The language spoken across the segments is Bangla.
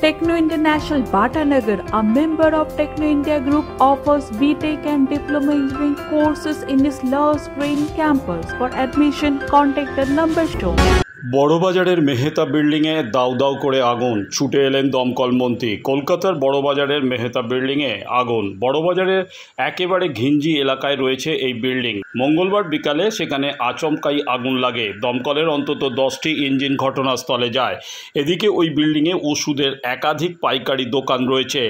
Techno International Bhatanagar, a member of Techno India Group, offers BTech and Diploma Engineering courses in its Lush Green campus. For admission, contact the number shown. বড়বাজারের Mehta বিল্ডিংয়ে দাউ দাউ করে আগুন, ছুটে এলেন দমকল মন্ত্রী। কলকাতার বড়বাজারের মেহতা বিল্ডিংয়ে আগুন। বড়বাজারের একেবারে ঘিঞ্জি এলাকায় রয়েছে এই বিল্ডিং। মঙ্গলবার বিকালে সেখানে আচমকাই আগুন লাগে। দমকলের অন্তত 10টি ইঞ্জিন ঘটনাস্থলে যায়। এদিকে ওই বিল্ডিংয়ে ওষুধের একাধিক পাইকারি দোকান রয়েছে।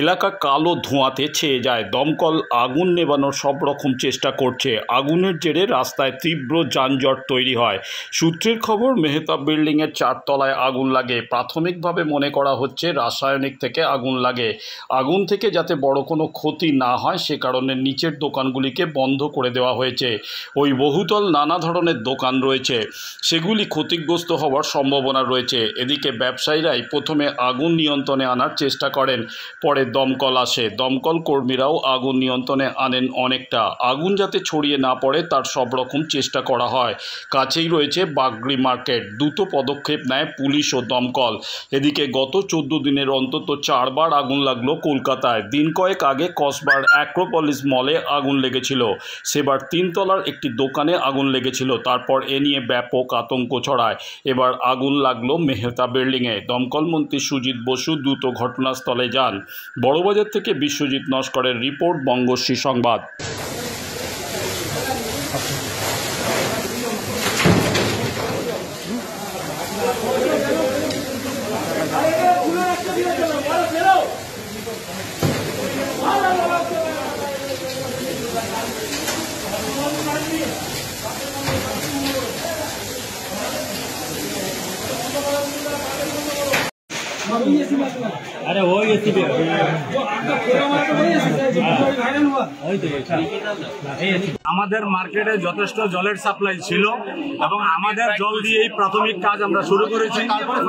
এলাকা কালো ধোঁয়াতে ছেয়ে যায়। দমকল আগুন নেভানোর সব রকম চেষ্টা করছে। আগুনের জেরে রাস্তায় তীব্র যানজট তৈরি হয়। সূত্রের খবর, মেহতা বিল্ডিংয়ের 4 তলায় আগুন লাগে। প্রাথমিকভাবে মনে করা হচ্ছে রাসায়নিক থেকে আগুন লাগে। আগুন থেকে যাতে বড় কোনো ক্ষতি না হয় সে কারণে নিচের দোকানগুলিকে বন্ধ করে দেওয়া হয়েছে। ওই বহুতল নানা ধরনের দোকান রয়েছে, সেগুলি ক্ষতিগ্রস্ত হওয়ার সম্ভাবনা রয়েছে। এদিকে ব্যবসায়ীরাই প্রথমে আগুন নিয়ন্ত্রণে আনার চেষ্টা করেন, পরে দমকল আসে। দমকল কর্মীরাও আগুন নিয়ন্ত্রণে আনেন অনেকটা। আগুন যাতে ছড়িয়ে না পড়ে তার সব রকম চেষ্টা করা হয়। কাছেই রয়েছে বাগরি মার্কেট। দ্রুত পদক্ষেপ নেয় পুলিশ ও দমকল। এদিকে গত 14 দিনের অন্তত 4 বার আগুন লাগলো কলকাতায়। দিন কয়েক আগে কসবার অ্যাক্রোপলিস মলে আগুন লেগেছিল। সেবার 3 তলার একটি দোকানে আগুন লেগেছিল। তারপর এ নিয়ে ব্যাপক আতঙ্ক ছড়ায়। এবার আগুন লাগলো মেহতা বিল্ডিংয়ে। দমকল মন্ত্রী সুজিত বসু দ্রুত ঘটনাস্থলে যান। বড়বাজার থেকে বিশ্বজিৎ নস্করের রিপোর্ট, বঙ্গশ্রী সংবাদ। अरे वो ये আমাদের মার্কেটে যথেষ্ট জলের সাপ্লাই ছিল এবং আমাদের জল দিয়েই প্রাথমিক কাজ আমরা শুরু করেছি।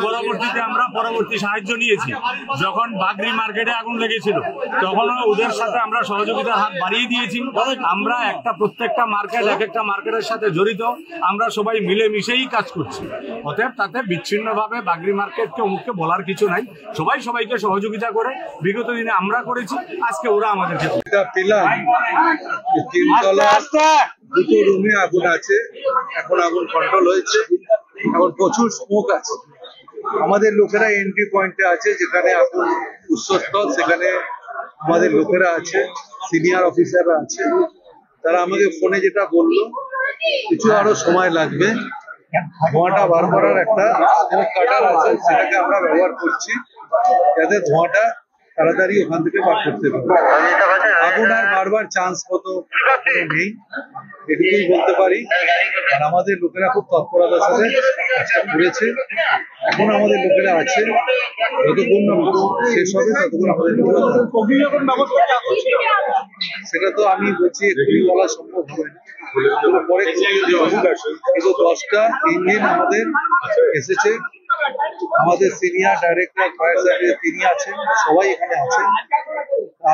পরবর্তীতে আমরা পরবর্তী সাহায্য নিয়েছি। যখন বাগরি মার্কেটে আগুন লেগেছিল তখনও ওদের সাথে আমরা সহযোগিতার হাত বাড়িয়ে দিয়েছি। আমরা প্রত্যেকটা মার্কেট এক একটা মার্কেটের সাথে জড়িত, আমরা সবাই মিলেমিশেই কাজ করছি। অতএব তাতে বিচ্ছিন্নভাবে বাগরি মার্কেটকে অমুককে বলার কিছু নাই। সবাই সবাইকে সহযোগিতা করে বিগত দিনে আমরা করেছি, আজকে ওরা আমাদেরকে পেলাম। 3 তলা 2টো রুমে আগুন আছে। এখন আগুন কন্ট্রোল হয়েছে। এখন প্রচুর স্মোক আছে। আমাদের লোকেরা এন্ট্রি পয়েন্টে আছে, যেখানে আগুন উৎসস্থল, সেখানে আমাদের লোকেরা আছে, সিনিয়র অফিসাররা আছে। তারা আমাকে ফোনে যেটা বললো, কিছু আরো সময় লাগবে। ধোঁয়াটা বার করার একটা স্মোক কাটার আছে, সেটাকে আমরা ব্যবহার করছি যাতে ধোঁয়াটা তাড়াতাড়ি ওখান থেকে বার করতে পারে। আগুন আর বারবার চান্স মতো নেই, এটুকুই বলতে পারি। আর আমাদের লোকেরা খুব তৎপরতার সাথে কাজটা করেছে। এখন আমাদের লোকেরা আছে, যতক্ষণ না শেষ হবে ততক্ষণ আমাদের সেটা তো আমি বলছি এক্ষুনি বলা সম্ভব হবে না। পরে কিন্তু 10টা ইঞ্জিন আমাদের এসেছে। আমাদের সিনিয়র ডাইরেক্টর ফায়ার সার্ভিস তিনি আছেন, সবাই এখানে আছেন।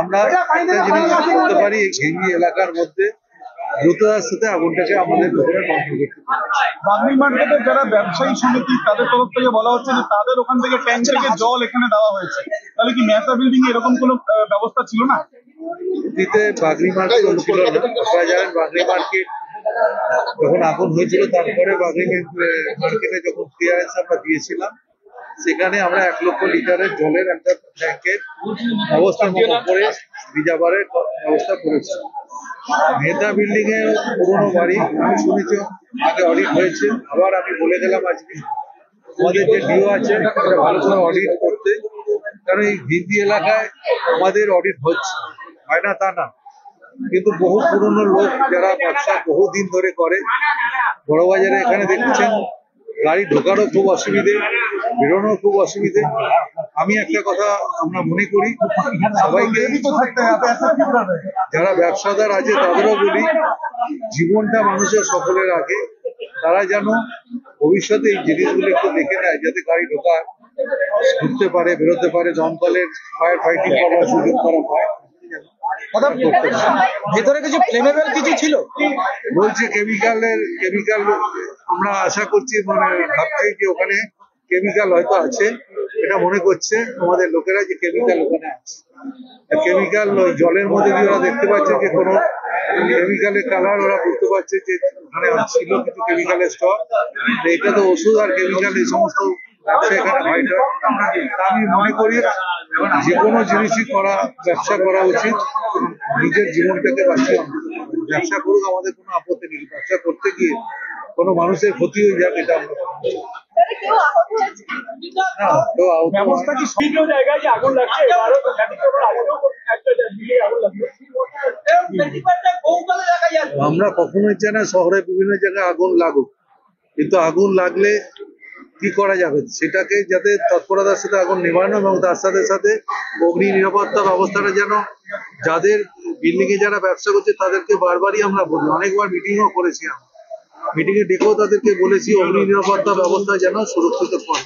আমরা একটা জিনিস করতে পারি, এই ঘিঞ্জি এলাকার মধ্যে দ্রুততার সাথে আগুনটাকে আমাদের লোকেরা কন্ট্রোল করতে পারে। বাগরি মার্কেটের যারা ব্যবসায়ী সমিতি তাদের তরফ থেকে বলা হচ্ছে যে তাদের ওখান থেকে ট্যাঙ্ক থেকে জল এখানে দেওয়া হয়েছে। তাহলে কি মেহতা বিল্ডিং এ এরকম কোনো ব্যবস্থা ছিল না? অতীতে বাগরি মার্কেট ছিল না। আপনারা জানেন বাগরি মার্কেট যখন আগুন হয়েছিল, তারপরে বাগরি মার্কেটে যখন ক্লিয়ারেন্স আমরা দিয়েছিলাম, সেখানে আমরা 1 লক্ষ লিটারের জলের একটা ট্যাঙ্কের ব্যবস্থা করে রিজার্ভারের ব্যবস্থা করেছি। মেহতা বিল্ডিং এ পুরোনো বাড়ি, আমি শুনেছি আগে অডিট হয়েছে। আবার আমি বলে গেলাম আজকে আমাদের যে ডিও আছে ভালো করে অডিট করতে, কারণ এই ঘিঞ্জি এলাকায় আমাদের অডিট হচ্ছে, হয় না তা না, কিন্তু বহু পুরনো লোক যারা ব্যবসা বহুদিন ধরে করে। বড়বাজারে এখানে দেখছেন গাড়ি ঢোকারও খুব অসুবিধে, বেরোনোর খুব অসুবিধে। আমি একটা কথা আমরা মনে করি, সবাইকে যারা ব্যবসাদার আছে তাদেরও বলি, জীবনটা মানুষের সকলের আগে। তারা যেন ভবিষ্যতে এই জিনিসগুলো একটু দেখে নেয়, যাতে গাড়ি ঢুকতে পারে, বেরোতে পারে, দমকলের ফায়ার ফাইটিং করার সুযোগ করা হয়। ভেতরে কিছু ফ্লেমেবল কিছু ছিল বলছে, কেমিক্যাল আমরা আশা করছি, মানে ভাবছি যে ওখানে কেমিক্যাল হয়তো আছে। এটা মনে করছে আমাদের লোকেরা যে কেমিক্যাল ওখানে আছে। কেমিক্যাল জলের মধ্যে দিয়ে ওরা দেখতে পাচ্ছে যে কোনো কেমিক্যালের কালার, ওরা বুঝতে পারছে যে ওখানে ছিল কিছু কেমিক্যালের স্টক। এটা তো ওষুধ আর কেমিক্যাল এই সমস্ত ব্যবসা এখানে হয় না। আমি মনে করি যে কোনো জিনিসই ব্যবসা করা উচিত নিজের জীবনটাকে বাঁচিয়ে। ব্যবসা করুক, আমাদের কোনো আপত্তি নেই। ব্যবসা করতে গিয়ে কোনো মানুষের ক্ষতি হয়ে যাক, এটা আমরা ব্যবস্থা কি বিভিন্ন জায়গায় যে আগুন লাগছে, আমরা কখনোই চাই না শহরে বিভিন্ন জায়গায় আগুন লাগুক, কিন্তু আগুন লাগলে কি করা যাবে সেটাকে যাতে তৎপরতার সাথে আগুন নেভানো এবং তার সাথে সাথে অগ্নি নিরাপত্তা ব্যবস্থাটা যেন যাদের বিল্ডিং এ যারা ব্যবসা করছে তাদেরকে বারবারই আমরা বলি, অনেকবার মিটিংও করেছি। আমরা মিটিং এ ডেকেও তাদেরকে বলেছি অগ্নি নিরাপত্তা ব্যবস্থা যেন সুরক্ষিত করে।